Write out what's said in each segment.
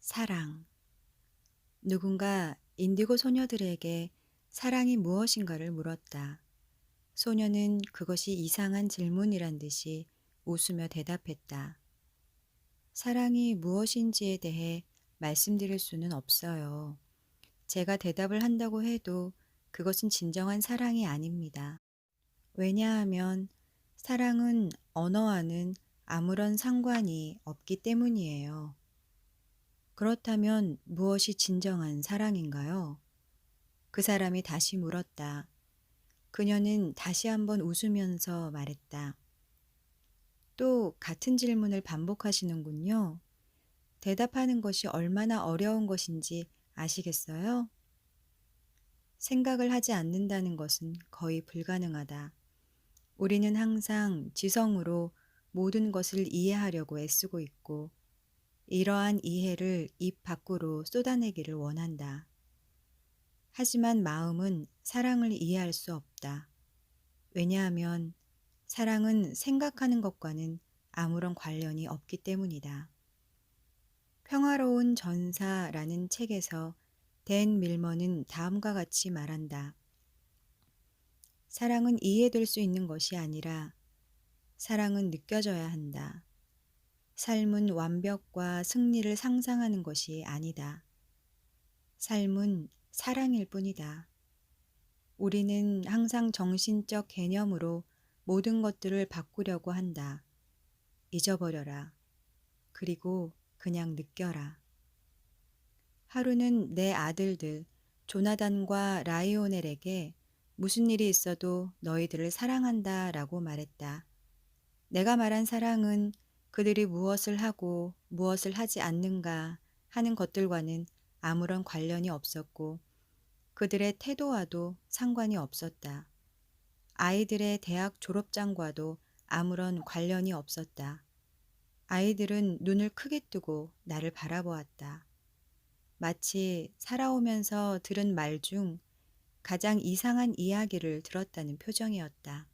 사랑. 누군가 인디고 소녀들에게 사랑이 무엇인가를 물었다. 소녀는 그것이 이상한 질문이란 듯이 웃으며 대답했다. 사랑이 무엇인지에 대해 말씀드릴 수는 없어요. 제가 대답을 한다고 해도 그것은 진정한 사랑이 아닙니다. 왜냐하면 사랑은 언어와는 아무런 상관이 없기 때문이에요. 그렇다면 무엇이 진정한 사랑인가요? 그 사람이 다시 물었다. 그녀는 다시 한번 웃으면서 말했다. 또 같은 질문을 반복하시는군요. 대답하는 것이 얼마나 어려운 것인지 아시겠어요? 생각을 하지 않는다는 것은 거의 불가능하다. 우리는 항상 지성으로 모든 것을 이해하려고 애쓰고 있고, 이러한 이해를 입 밖으로 쏟아내기를 원한다. 하지만 마음은 사랑을 이해할 수 없다. 왜냐하면 사랑은 생각하는 것과는 아무런 관련이 없기 때문이다. 평화로운 전사라는 책에서 댄 밀먼은 다음과 같이 말한다. 사랑은 이해될 수 있는 것이 아니라 사랑은 느껴져야 한다. 삶은 완벽과 승리를 상상하는 것이 아니다. 삶은 사랑일 뿐이다. 우리는 항상 정신적 개념으로 모든 것들을 바꾸려고 한다. 잊어버려라. 그리고 그냥 느껴라. 하루는 내 아들들 조나단과 라이오넬에게 무슨 일이 있어도 너희들을 사랑한다 라고 말했다. 내가 말한 사랑은 그들이 무엇을 하고 무엇을 하지 않는가 하는 것들과는 아무런 관련이 없었고 그들의 태도와도 상관이 없었다. 아이들의 대학 졸업장과도 아무런 관련이 없었다. 아이들은 눈을 크게 뜨고 나를 바라보았다. 마치 살아오면서 들은 말 중 가장 이상한 이야기를 들었다는 표정이었다.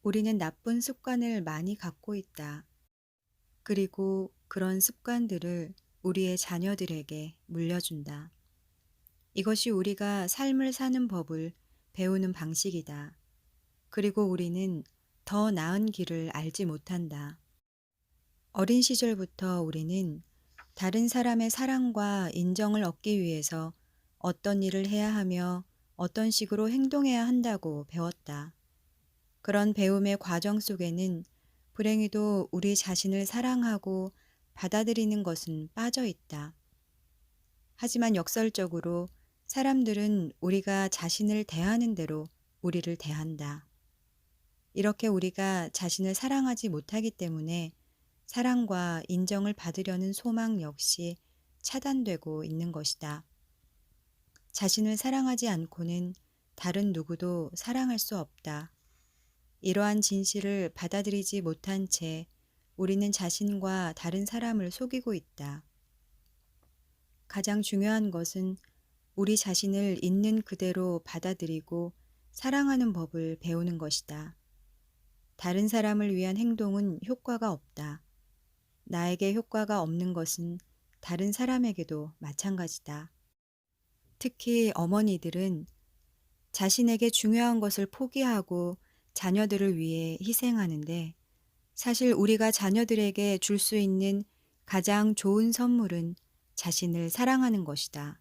우리는 나쁜 습관을 많이 갖고 있다. 그리고 그런 습관들을 우리의 자녀들에게 물려준다. 이것이 우리가 삶을 사는 법을 배우는 방식이다. 그리고 우리는 더 나은 길을 알지 못한다. 어린 시절부터 우리는 다른 사람의 사랑과 인정을 얻기 위해서 어떤 일을 해야 하며 어떤 식으로 행동해야 한다고 배웠다. 그런 배움의 과정 속에는 불행히도 우리 자신을 사랑하고 받아들이는 것은 빠져 있다. 하지만 역설적으로 사람들은 우리가 자신을 대하는 대로 우리를 대한다. 이렇게 우리가 자신을 사랑하지 못하기 때문에 사랑과 인정을 받으려는 소망 역시 차단되고 있는 것이다. 자신을 사랑하지 않고는 다른 누구도 사랑할 수 없다. 이러한 진실을 받아들이지 못한 채 우리는 자신과 다른 사람을 속이고 있다. 가장 중요한 것은 우리 자신을 있는 그대로 받아들이고 사랑하는 법을 배우는 것이다. 다른 사람을 위한 행동은 효과가 없다. 나에게 효과가 없는 것은 다른 사람에게도 마찬가지다. 특히 어머니들은 자신에게 중요한 것을 포기하고 자녀들을 위해 희생하는데 사실 우리가 자녀들에게 줄 수 있는 가장 좋은 선물은 자신을 사랑하는 것이다.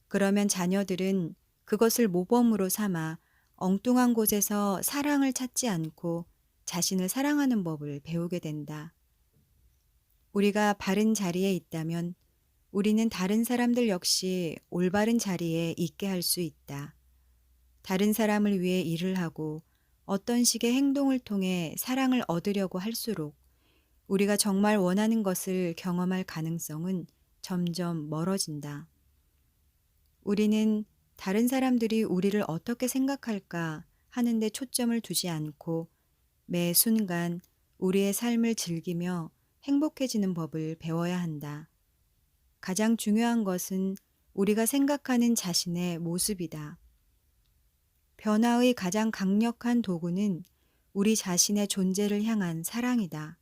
그러면 자녀들은 그것을 모범으로 삼아 엉뚱한 곳에서 사랑을 찾지 않고 자신을 사랑하는 법을 배우게 된다. 우리가 바른 자리에 있다면 우리는 다른 사람들 역시 올바른 자리에 있게 할 수 있다. 다른 사람을 위해 일을 하고 어떤 식의 행동을 통해 사랑을 얻으려고 할수록 우리가 정말 원하는 것을 경험할 가능성은 점점 멀어진다. 우리는 다른 사람들이 우리를 어떻게 생각할까 하는데 초점을 두지 않고 매 순간 우리의 삶을 즐기며 행복해지는 법을 배워야 한다. 가장 중요한 것은 우리가 생각하는 자신의 모습이다. 변화의 가장 강력한 도구는 우리 자신의 존재를 향한 사랑이다.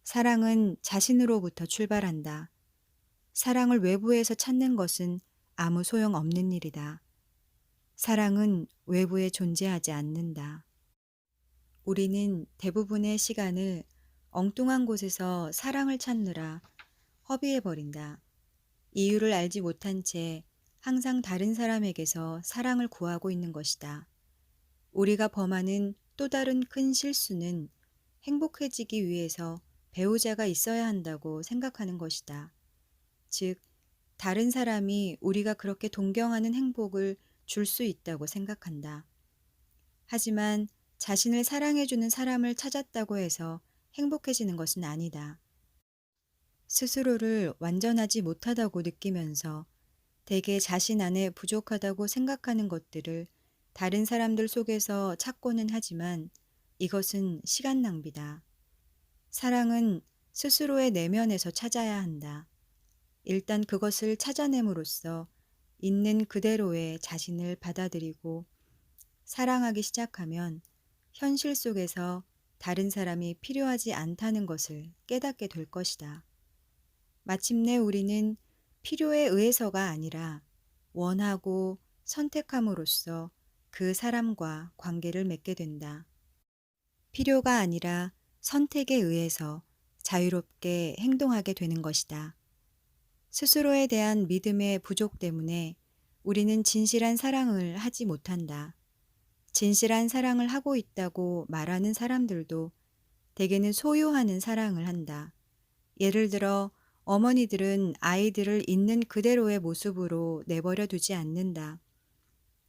사랑은 자신으로부터 출발한다. 사랑을 외부에서 찾는 것은 아무 소용 없는 일이다. 사랑은 외부에 존재하지 않는다. 우리는 대부분의 시간을 엉뚱한 곳에서 사랑을 찾느라 허비해버린다. 이유를 알지 못한 채 항상 다른 사람에게서 사랑을 구하고 있는 것이다. 우리가 범하는 또 다른 큰 실수는 행복해지기 위해서 배우자가 있어야 한다고 생각하는 것이다. 즉, 다른 사람이 우리가 그렇게 동경하는 행복을 줄 수 있다고 생각한다. 하지만 자신을 사랑해주는 사람을 찾았다고 해서 행복해지는 것은 아니다. 스스로를 완전하지 못하다고 느끼면서 대개 자신 안에 부족하다고 생각하는 것들을 다른 사람들 속에서 찾고는 하지만 이것은 시간 낭비다. 사랑은 스스로의 내면에서 찾아야 한다. 일단 그것을 찾아냄으로써 있는 그대로의 자신을 받아들이고 사랑하기 시작하면 현실 속에서 다른 사람이 필요하지 않다는 것을 깨닫게 될 것이다. 마침내 우리는 필요에 의해서가 아니라 원하고 선택함으로써 그 사람과 관계를 맺게 된다. 필요가 아니라 선택에 의해서 자유롭게 행동하게 되는 것이다. 스스로에 대한 믿음의 부족 때문에 우리는 진실한 사랑을 하지 못한다. 진실한 사랑을 하고 있다고 말하는 사람들도 대개는 소유하는 사랑을 한다. 예를 들어 어머니들은 아이들을 있는 그대로의 모습으로 내버려 두지 않는다.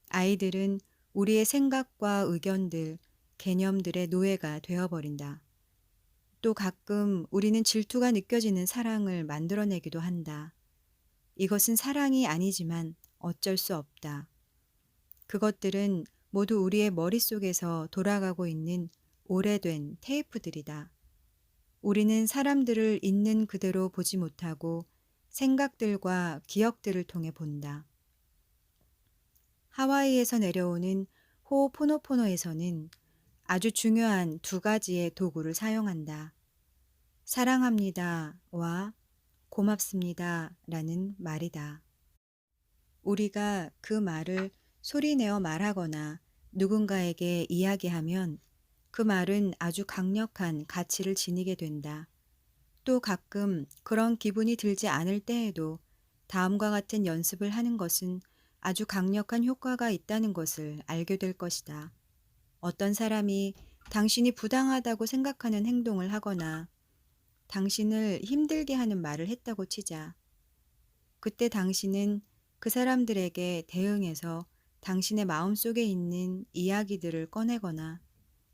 아이들은 우리의 생각과 의견들, 개념들의 노예가 되어버린다. 또 가끔 우리는 질투가 느껴지는 사랑을 만들어내기도 한다. 이것은 사랑이 아니지만 어쩔 수 없다. 그것들은 모두 우리의 머릿속에서 돌아가고 있는 오래된 테이프들이다. 우리는 사람들을 있는 그대로 보지 못하고 생각들과 기억들을 통해 본다. 하와이에서 내려오는 호오포노포노에서는 아주 중요한 두 가지의 도구를 사용한다. 사랑합니다와 고맙습니다 라는 말이다. 우리가 그 말을 소리내어 말하거나 누군가에게 이야기하면 그 말은 아주 강력한 가치를 지니게 된다. 또 가끔 그런 기분이 들지 않을 때에도 다음과 같은 연습을 하는 것은 아주 강력한 효과가 있다는 것을 알게 될 것이다. 어떤 사람이 당신이 부당하다고 생각하는 행동을 하거나 당신을 힘들게 하는 말을 했다고 치자. 그때 당신은 그 사람들에게 대응해서 당신의 마음속에 있는 이야기들을 꺼내거나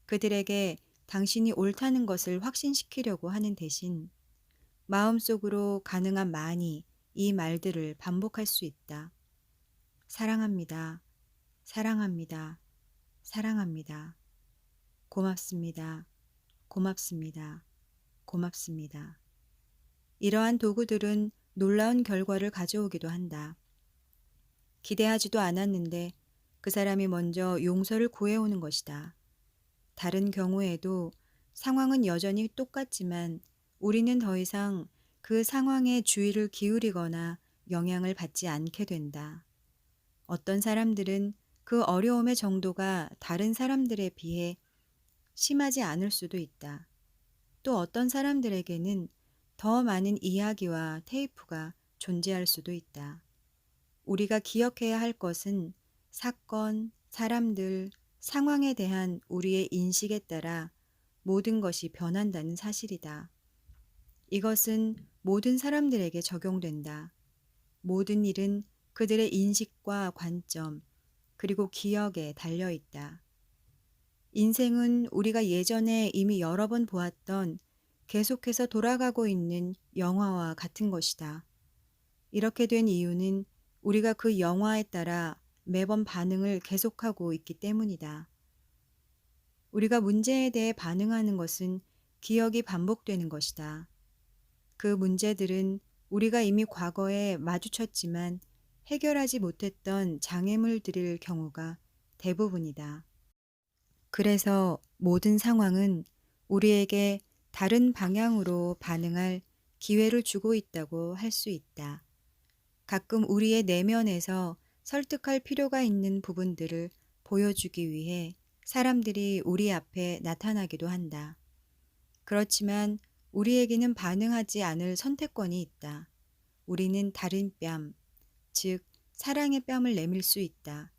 그들에게 당신이 옳다는 것을 확신시키려고 하는 대신 마음속으로 가능한 많이 이 말들을 반복할 수 있다. 사랑합니다. 사랑합니다. 사랑합니다. 고맙습니다. 고맙습니다. 고맙습니다. 이러한 도구들은 놀라운 결과를 가져오기도 한다. 기대하지도 않았는데 그 사람이 먼저 용서를 구해오는 것이다. 다른 경우에도 상황은 여전히 똑같지만 우리는 더 이상 그 상황에 주의를 기울이거나 영향을 받지 않게 된다. 어떤 사람들은 그 어려움의 정도가 다른 사람들에 비해 심하지 않을 수도 있다. 또 어떤 사람들에게는 더 많은 이야기와 테이프가 존재할 수도 있다. 우리가 기억해야 할 것은 사건, 사람들, 상황에 대한 우리의 인식에 따라 모든 것이 변한다는 사실이다. 이것은 모든 사람들에게 적용된다. 모든 일은 그들의 인식과 관점, 그리고 기억에 달려 있다. 인생은 우리가 예전에 이미 여러 번 보았던 계속해서 돌아가고 있는 영화와 같은 것이다. 이렇게 된 이유는 우리가 그 영화에 따라 매번 반응을 계속하고 있기 때문이다. 우리가 문제에 대해 반응하는 것은 기억이 반복되는 것이다. 그 문제들은 우리가 이미 과거에 마주쳤지만 해결하지 못했던 장애물들일 경우가 대부분이다. 그래서 모든 상황은 우리에게 다른 방향으로 반응할 기회를 주고 있다고 할 수 있다. 가끔 우리의 내면에서 설득할 필요가 있는 부분들을 보여주기 위해 사람들이 우리 앞에 나타나기도 한다. 그렇지만 우리에게는 반응하지 않을 선택권이 있다. 우리는 다른 뺨, 즉, 사랑의 뺨을 내밀 수 있다.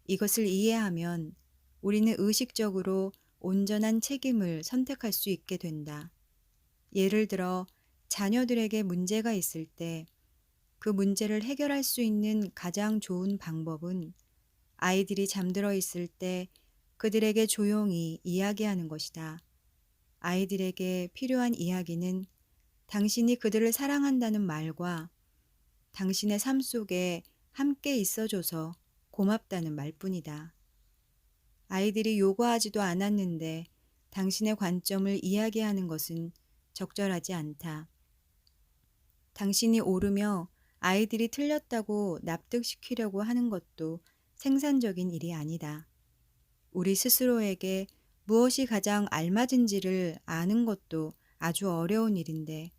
이것을 이해하면 우리는 의식적으로 온전한 책임을 선택할 수 있게 된다. 예를 들어, 자녀들에게 문제가 있을 때 그 문제를 해결할 수 있는 가장 좋은 방법은 아이들이 잠들어 있을 때 그들에게 조용히 이야기하는 것이다. 아이들에게 필요한 이야기는 당신이 그들을 사랑한다는 말과 당신의 삶 속에 함께 있어줘서 고맙다는 말뿐이다. 아이들이 요구하지도 않았는데 당신의 관점을 이야기하는 것은 적절하지 않다. 당신이 옳으며 아이들이 틀렸다고 납득시키려고 하는 것도 생산적인 일이 아니다. 우리 스스로에게 무엇이 가장 알맞은지를 아는 것도 아주 어려운 일인데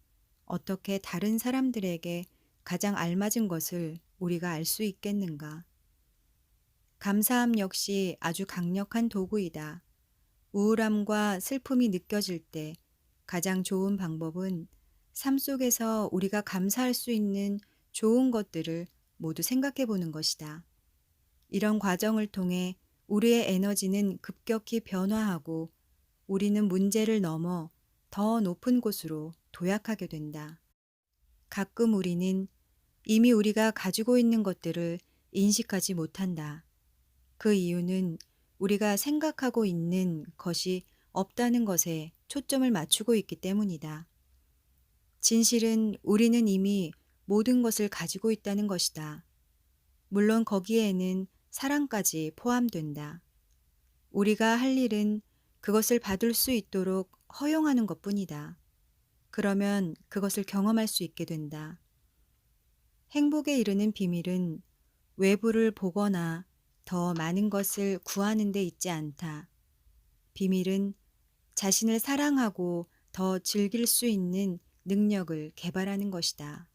어떻게 다른 사람들에게 가장 알맞은 것을 우리가 알 수 있겠는가? 감사함 역시 아주 강력한 도구이다. 우울함과 슬픔이 느껴질 때 가장 좋은 방법은 삶 속에서 우리가 감사할 수 있는 좋은 것들을 모두 생각해 보는 것이다. 이런 과정을 통해 우리의 에너지는 급격히 변화하고 우리는 문제를 넘어 더 높은 곳으로 도약하게 된다. 가끔 우리는 이미 우리가 가지고 있는 것들을 인식하지 못한다. 그 이유는 우리가 생각하고 있는 것이 없다는 것에 초점을 맞추고 있기 때문이다. 진실은 우리는 이미 모든 것을 가지고 있다는 것이다. 물론 거기에는 사랑까지 포함된다. 우리가 할 일은 그것을 받을 수 있도록 허용하는 것뿐이다. 그러면 그것을 경험할 수 있게 된다. 행복에 이르는 비밀은 외부를 보거나 더 많은 것을 구하는 데 있지 않다. 비밀은 자신을 사랑하고 더 즐길 수 있는 능력을 개발하는 것이다.